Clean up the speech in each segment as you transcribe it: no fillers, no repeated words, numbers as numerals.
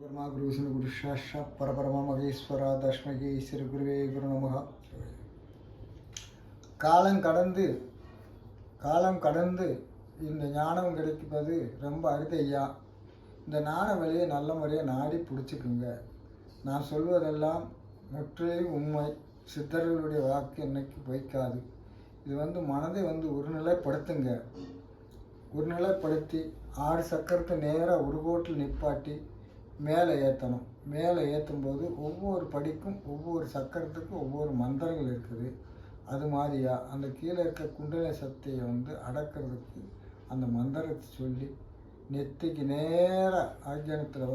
பரமா குரு விஷ்ணு குரு சாஷா பரபரமா மகேஸ்வரா தஷ்மகி ஸ்ரீ குருவே குரு நமகா. காலம் கடந்து இந்த ஞானம் கிடைப்பது ரொம்ப அரிதையா. இந்த ஞான வழியை நல்ல முறையை நாடி பிடிச்சிக்குங்க. நான் சொல்வதெல்லாம் முற்றிலும் உண்மை. சித்தர்களுடைய வாக்கு என்னைக்கு பொய்க்காது. இது மனதை ஒருநிலைப்படுத்துங்க. ஒருநிலைப்படுத்தி 6 சக்கரத்தை நேராக ஒரு கோட்டில் நிப்பாட்டி மேலே ஏற்றணும். மேலே ஏற்றும்போது ஒவ்வொரு படிக்கும் ஒவ்வொரு சக்கரத்துக்கும் ஒவ்வொரு மந்திரங்கள் இருக்குது. அது மாதிரியா அந்த கீழே இருக்க குண்டலினி சக்தியை அடக்கிறதுக்கு அந்த மந்திரத்தை சொல்லி நெத்திக்கு நேராக ஆக்கியானத்தில்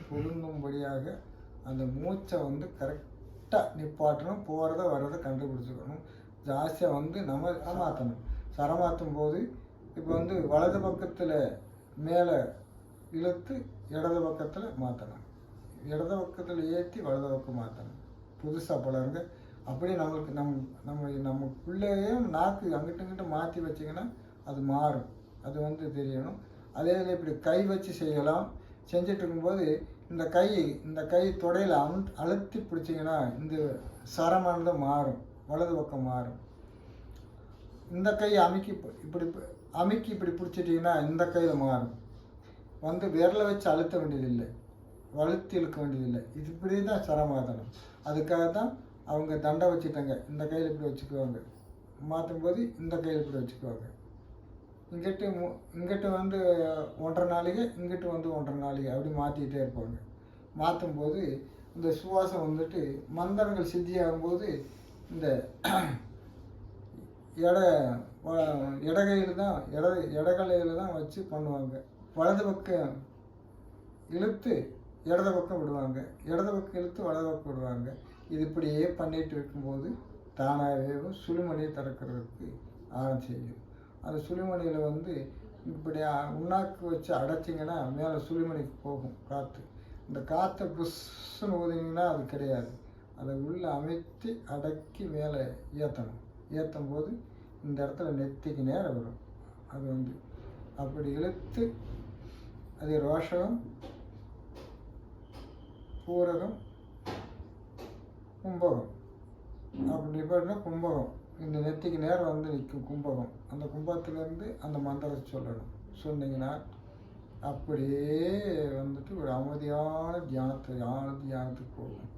பொருந்தும்படியாக அந்த மூச்சை கரெக்டாக நிப்பாட்டணும். போகிறத வர்றதை கண்டுபிடிச்சிக்கணும். ஜாஸ்தியாக நம்ம மாற்றணும். சரமாற்றும் போது இப்போ வலது பக்கத்தில் மேலே இழுத்து இடது பக்கத்தில் மாற்றணும். இடது பக்கத்தில் ஏற்றி வலது பக்கம் மாற்றணும். புதுசாக பழங்க. அப்படி நமக்குள்ளேயே நாக்கு அங்கிட்ட இங்கிட்ட மாற்றி வச்சிங்கன்னா அது மாறும். அது தெரியணும். அதே இப்படி கை வச்சு செய்யலாம். செஞ்சிட்டு இருக்கும்போது இந்த கை தொடையில் அழுத்தி பிடிச்சிங்கன்னா இந்த சரமானது மாறும். வலது பக்கம் மாறும். இந்த கை அமுக்கி இப்படி பிடிச்சிட்டிங்கன்னா இந்த கையில் மாறும். விரலை வச்சு அழுத்த வேண்டியதில்லை, வலுத்தி இழுக்க வேண்டியதில்லை. இது இப்படி தான் சரமாதனம். அதுக்காக தான் அவங்க தண்டை வச்சுட்டாங்க. இந்த கையில் இப்படி வச்சுக்குவாங்க. மாற்றும் போது இந்த கையில் இப்படி வச்சுக்குவாங்க. இங்கிட்டு 1.5 நாளிகை, இங்கிட்டு 1.5 நாளிகை அப்படி மாற்றிக்கிட்டே இருப்பாங்க. மாற்றும் போது இந்த சுவாசம் மந்திரங்கள் சித்தியாகும்போது இந்த இடகையில் தான் இடகலையில் தான் வச்சு பண்ணுவாங்க. வலது பக்கம் இழுத்து இடது பக்கம் விடுவாங்க, இடது பக்கம் இழுத்து வலது பக்கம் விடுவாங்க. இது இப்படியே பண்ணிகிட்டு இருக்கும்போது தானாகவே சுழிமணியை திறக்கிறதுக்கு செய்யும். அந்த சுழிமணியில் இப்படி உண்ணாக்கு வச்சு அடைச்சிங்கன்னா மேலே சுழிமணிக்கு போகும் காற்று. இந்த காற்றை புஷ்ஷுன்னு ஊதிங்கன்னா அது கிடையாது. அதை உள்ளே அமைத்து அடக்கி மேலே ஏற்றணும். ஏற்றும் போது இந்த இடத்துல நெத்திக்கு நேரம் வரும். அது அப்படி இழுத்து அது ரோஷகம், பூரகம், கும்பகம் அப்படி பார்த்தா கும்பகம் இந்த நெத்திக்கு நேரம் நிற்கும் கும்பகம். அந்த கும்பகத்துலேருந்து அந்த மந்திரத்தை சொல்லணும். சொன்னீங்கன்னா அப்படியே ஒரு அமைதியான தியானத்துக்கு போகும்.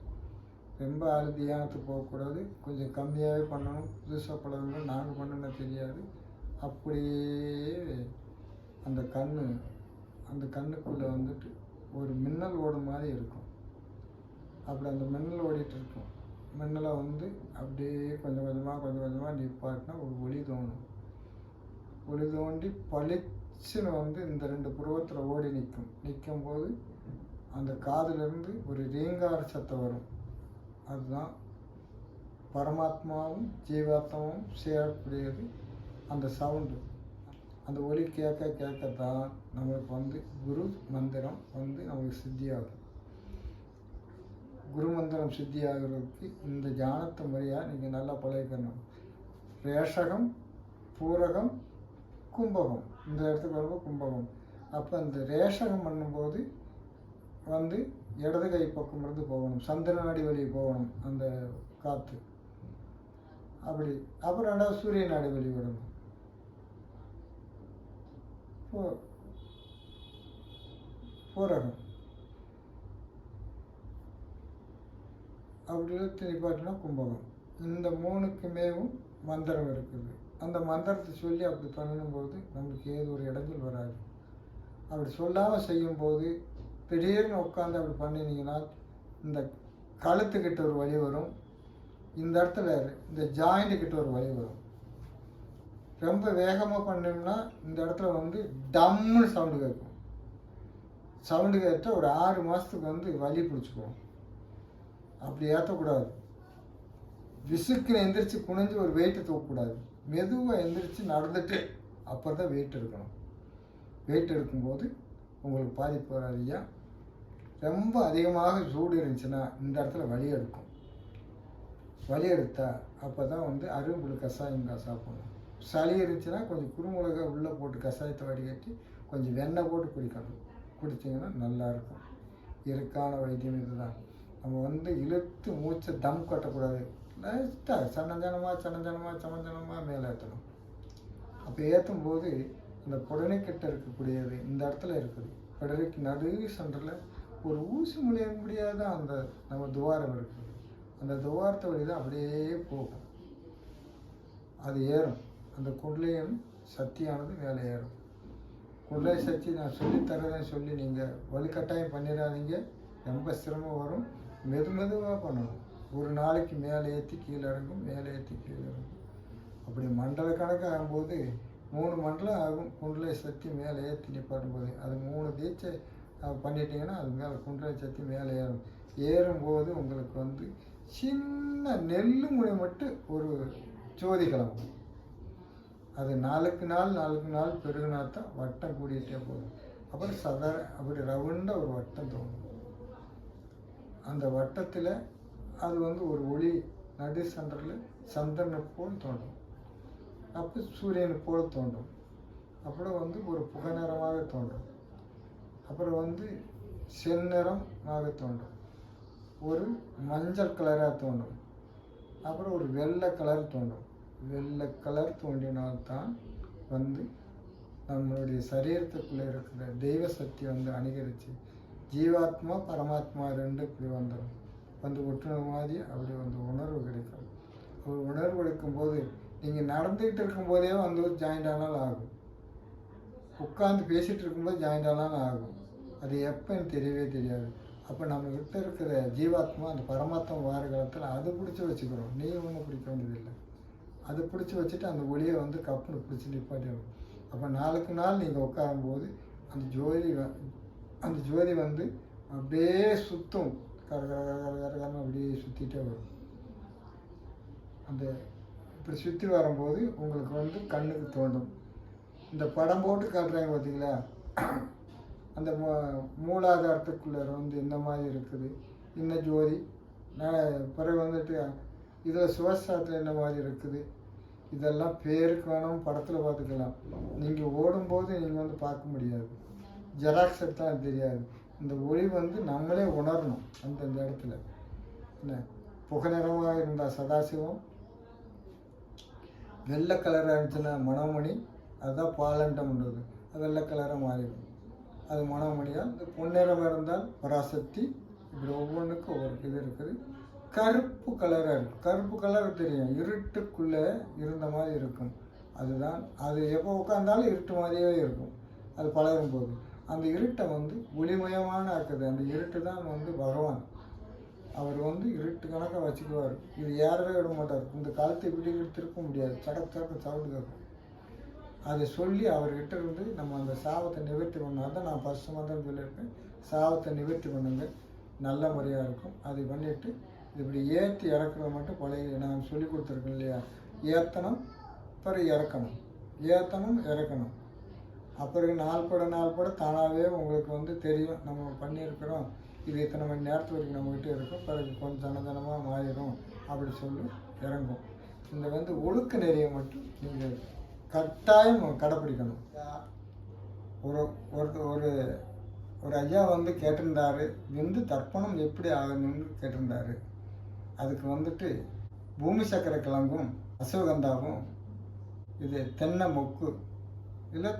ரொம்ப தியானத்துக்கு போகக்கூடாது. கொஞ்சம் கம்மியாகவே பண்ணணும். புதுசாக பழகுங்க. நாங்கள் பண்ணுன்னா தெரியாது. அப்படியே அந்த கண்ணுக்குள்ளே ஒரு மின்னல் ஓடும் மாதிரி இருக்கும். அப்படி அந்த மின்னல் ஓடிட்டு இருக்கும். மின்னலை அப்படியே கொஞ்சம் கொஞ்சமாக நிப்பாட்டினா ஒரு ஒளி தோணும். ஒளி தோண்டி பளிச்சுன்னு இந்த 2 புருவத்தில் ஓடி நிற்கும்போது அந்த காதிலிருந்து ஒரு ரீங்கார சத்தம் வரும். அதுதான் பரமாத்மாவும் ஜீவாத்மாவும் சேரக்கூடியது. அந்த சவுண்டு, அந்த ஒலி கேட்கத்தான் நம்மளுக்கு குரு மந்திரம் நமக்கு சித்தியாகும். குரு மந்திரம் சித்தியாகிறதுக்கு இந்த தியானத்தை முறையாக நீங்கள் நல்லா பழகிக்கணும். ரேஷகம், பூரகம், கும்பகம் இந்த இடத்துக்கு வரும்போது கும்பகம். அப்போ அந்த ரேஷகம் பண்ணும்போது இடது கை பக்கம் இருந்து போகணும். சந்திரநாடி வழி போகணும் அந்த காற்று. அப்படி அப்புறம் 2வது சூரிய நாடி வழி விடணும். பூரகம் அப்படி இழுத்து நிப்பாட்டினா கும்பகம். இந்த 3க்குமேவும் மந்திரம் இருக்குது. அந்த மந்திரத்தை சொல்லி அப்படி பண்ணும்போது நமக்கு ஏது ஒரு இடைஞ்சல் வராது. அப்படி சொல்லாமல் செய்யும்போது திடீர்னு உட்காந்து அப்படி பண்ணினீங்கன்னா இந்த கழுத்துக்கிட்ட ஒரு வலி வரும். இந்த இடத்துல இந்த ஜாயிண்ட்டுக்கிட்ட ஒரு வலி வரும். ரொம்ப வேகமாக பண்ணோம்னா இந்த இடத்துல டம்முன்னு சவுண்டு கேட்கும். சவுண்டு கேட்டால் ஒரு 6 மாதத்துக்கு வலி பிடிச்சிக்குவோம். அப்படி ஏற்றக்கூடாது. விசுக்குன்னு எந்திரிச்சு குனிஞ்சு ஒரு வெயிட்டை தூக்கக்கூடாது. மெதுவாக எந்திரிச்சு நடந்துட்டு அப்புறம் தான் வெயிட் எடுக்கணும். வெயிட் எடுக்கும்போது உங்களுக்கு பாதிப்பு வராதியா. ரொம்ப அதிகமாக சூடு இருந்துச்சுன்னா இந்த இடத்துல வலி எடுக்கும். வலி எடுத்தால் அப்போ தான் அரும்புல் கஷாயம் சாப்பிடணும். சளி இருந்துச்சுன்னா கொஞ்சம் குறுமிளகா உள்ளே போட்டு கஷாயத்தை வடிகட்டி கொஞ்சம் வெண்ணெய் போட்டு குடிக்கணும். குடிச்சிங்கன்னா நல்லாயிருக்கும். இயற்கையான வைத்தியம் இதுதான். நம்ம வந்து இழுத்து மூச்சை தம் கட்டக்கூடாது. லைட்டாக சனஞ்சனமாக மேலே ஏற்றணும். அப்போ ஏற்றும் போது அந்த புடனைக்கிட்ட இருக்கக்கூடியது இந்த இடத்துல இருக்குது. புடனைக்கு நடு சென்டரில் ஒரு ஊசி முளைய முடியாத அந்த நம்ம துவாரம் இருக்குது. அந்த துவாரத்தை வழி தான் அப்படியே போகும். அது ஏறும். அந்த குடலையும் சக்தியானது மேலே ஏறும். குடலை சக்தி நான் சொல்லித்தரேன்னு சொல்லி நீங்கள் வலுக்கட்டாயம் பண்ணிடாதீங்க. ரொம்ப சிரமம் வரும். மெதுவாக பண்ணணும். ஒரு நாளைக்கு மேலே ஏற்றி கீழே இறங்கும், மேலே ஏற்றி கீழே இறங்கும். அப்படி மண்டல கணக்கு ஆகும்போது 3 மண்டலம் ஆகும். குண்டலை சக்தி மேலே ஏற்றி நிப்பாட்டும் போது அது 3 தீட்சை பண்ணிட்டீங்கன்னா அது மேலே குண்டலை சக்தி மேலே ஏறும். ஏறும்போது உங்களுக்கு வந்து சின்ன நெல்லு முனை மட்டும் ஒரு ஜோதி கிளம்பும். அது நாளுக்கு நாள் பெருகினா தான் வட்டம் கூடிகிட்டே போகும். அப்புறம் அப்படி ரவுண்டாக ஒரு வட்டம் தோணும். அந்த வட்டத்தில் அது வந்து ஒரு ஒளி நடு சென்டரில் சந்திரனை போல் தோன்றும். அப்போ சூரியனை போல் தோன்றும். அப்புறம் வந்து ஒரு புகைநிறமாக தோன்றும். அப்புறம் வந்து செந்நிறமாக தோன்றும். ஒரு மஞ்சள் கலராக தோன்றும். அப்புறம் ஒரு வெள்ளை கலர் தோன்றும். வெள்ளை கலர் தோன்றினால்தான் வந்து நம்மளுடைய சரீரத்துக்குள்ளே இருக்கிற தெய்வ சக்தி வந்து அணிகரித்து ஜீவாத்மா பரமாத்மா 2 இப்படி வந்துடும். வந்து ஒட்டுன மாதிரி அப்படி வந்து உணர்வு கிடைக்கும். ஒரு உணர்வு கிடைக்கும்போது நீங்கள் நடந்துக்கிட்டு இருக்கும்போதே வந்து ஜாயிண்ட் ஆனாலும் ஆகும். உட்காந்து பேசிகிட்டு இருக்கும்போது ஜாயிண்ட் ஆனாலும் ஆகும். அது எப்போன்னு தெரியவே தெரியாது. அப்போ நம்மக்கிட்ட இருக்கிற ஜீவாத்மா அந்த பரமாத்மா வார காலத்தில் அது பிடிச்சி வச்சுக்கிறோம். நீ ஒன்றும் பிடிக்க வேண்டியதில்லை. அது பிடிச்சி வச்சுட்டு அந்த ஒளியை வந்து கப்புன்னு பிடிச்சி நிப்பாட்டிடும். அப்போ நாளுக்கு நாள் நீங்கள் உட்காரும்போது அந்த ஜோதி வந்து அப்படியே சுற்றும். கரகரன்னு அப்படியே சுற்றிட்டே வரும். அந்த இப்படி சுற்றி வரும்போது உங்களுக்கு வந்து கண்ணுக்கு தோன்றும். இந்த படம் போட்டு காட்டுறாங்க பார்த்தீங்களா, அந்த மூலாதாரத்துக்குள்ளே வந்து இந்த மாதிரி இருக்குது இந்த ஜோதி. பிறகு வந்துட்டு இதில் சுவாசத்தில் என்ன மாதிரி இருக்குது. இதெல்லாம் பேருக்கு வேணும், படத்தில் பார்த்துக்கலாம். நீங்கள் ஓடும்போது நீங்கள் வந்து பார்க்க முடியாது. ஜெராக்ஸ் எடுத்தால் தெரியாது. இந்த ஒளி வந்து நம்மளே உணரணும். அந்தந்த இடத்துல என்ன புகை நிறமாக இருந்தால் சதாசிவம், வெள்ளை கலராக இருந்துச்சுன்னா மனோமணி, அதுதான் பாலண்டம்ன்றது. அது வெள்ளை கலராக மாறிடும். அது மனோமணியாக. இந்த பொன்னிறமாக இருந்தால் பராசக்தி. இப்படி ஒவ்வொன்றுக்கும் ஒவ்வொரு இது இருக்குது. கருப்பு கலராக இருக்கும். கருப்பு கலர் தெரியும், இருட்டுக்குள்ளே இருந்த மாதிரி இருக்கும். அதுதான் அது எப்போ உட்காந்தாலும் இருட்டு மாதிரியே இருக்கும். அது பழகும் போது அந்த இருட்டை வந்து ஒளிமயமான ஆக்குது. அந்த இருட்டு தான் வந்து பகவான். அவர் வந்து இருட்டு கணக்காக வச்சுக்குவார். இது ஏறவே விட மாட்டார். இந்த காலத்தை இப்படி திருப்ப முடியாது. சடக்கு சவுண்டு கேட்கும். அதை சொல்லி அவர்கிட்ட இருந்து நம்ம அந்த சாபத்தை நிவர்த்தி பண்ணால் தான் நான் ஃபஸ்ட்டு தான் சொல்லியிருக்கேன். சாபத்தை நிவர்த்தி பண்ணுங்க, நல்ல முறையாக இருக்கும். அதை பண்ணிவிட்டு இப்படி ஏற்றி இறக்குறது மட்டும் பழைய நான் சொல்லி கொடுத்துருக்கேன் இல்லையா. ஏற்றணும், பிறகு இறக்கணும், ஏற்றணும், இறக்கணும். அப்புறம் நாள் பட தானாகவே உங்களுக்கு வந்து தெரியும். நம்ம பண்ணியிருக்கிறோம், இது இத்தனை மணி நேரத்து வரைக்கும் நம்மகிட்ட இருக்கும், பிறகு கொஞ்சம் தனமாக மாறிடும் அப்படி சொல்லி இறங்கும். இந்த வந்து ஒழுக்க நெறியை மட்டும் நீங்கள் கட்டாயம் கடைப்பிடிக்கணும். ஒரு ஒரு ஒரு ஐயா வந்து கேட்டிருந்தாரு, விந்து தர்ப்பணம் எப்படி ஆகணும்னு கேட்டிருந்தாரு. அதுக்கு வந்துட்டு பூமி சக்கரை கிழங்கும் அசுவகந்தாவும், இது தென்னை மொக்கு, இல்லை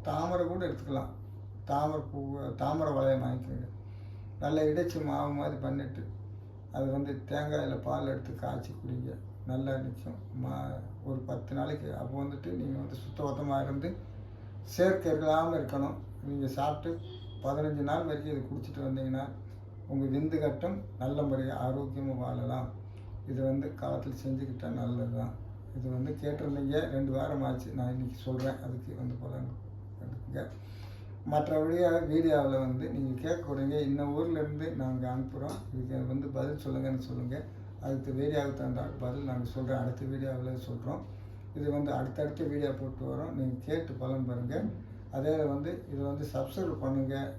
தாமரை கூட எடுத்துக்கலாம். தாமரை வளையம் வாங்கிக்கோங்க. நல்லா இடித்து மாவு மாதிரி பண்ணிவிட்டு அது வந்து தேங்காயில் பால் எடுத்து காய்ச்சி குடிங்க. நல்லா நிச்சயம் ஒரு 10 நாளைக்கு. அப்போ வந்துட்டு நீங்கள் வந்து சுத்தபத்தமாக இருந்து சேர்க்கை இல்லாமல் இருக்கணும். நீங்கள் சாப்பிட்டு 15 நாள் வரைக்கும் இது குடிச்சிட்டு வந்தீங்கன்னா உங்கள் விந்து கட்டம் நல்ல முறையாக ஆரோக்கியமாக வாழலாம். இது வந்து காலத்தில் செஞ்சுக்கிட்டால் நல்லது தான். இது வந்து கேட்டிருந்தீங்க, 2 வாரம் ஆச்சு. நான் இன்றைக்கி சொல்கிறேன். அதுக்கு வந்து போகிறாங்க. மற்றபடியாக வீடியோவில் வந்து நீங்கள் கேட்கக்கூடாங்க. இன்ன ஊர்லேருந்து நாங்கள் அனுப்புகிறோம், இதுக்கு வந்து பதில் சொல்லுங்கன்னு சொல்லுங்கள். அதுக்கு வீடியோவுக்கு தந்தால் பதில் நாங்கள் சொல்கிறேன். அடுத்த வீடியோவில் சொல்கிறோம். இது வந்து அடுத்தடுத்த வீடியோ போட்டு வரோம். நீங்கள் கேட்டு பலன் பாருங்கள். அதே வந்து இது வந்து சப்ஸ்கிரைப் பண்ணுங்கள்,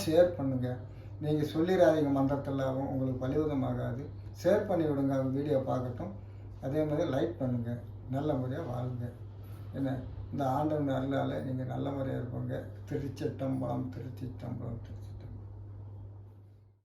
ஷேர் பண்ணுங்கள். நீங்கள் சொல்லிடாதீங்க மந்திரத்தெல்லாம் உங்களுக்கு பலிவதமாகாது. ஷேர் பண்ணி விடுங்க, அவங்க வீடியோ பார்க்கட்டும். அதே மாதிரி லைக் பண்ணுங்கள். நல்ல முறையாக வாழுங்க. என்ன இந்த ஆண்டவன் அருளால் நீங்கள் நல்ல முறையாக இருப்பாங்க. திருச்சிற்றம்பலம்.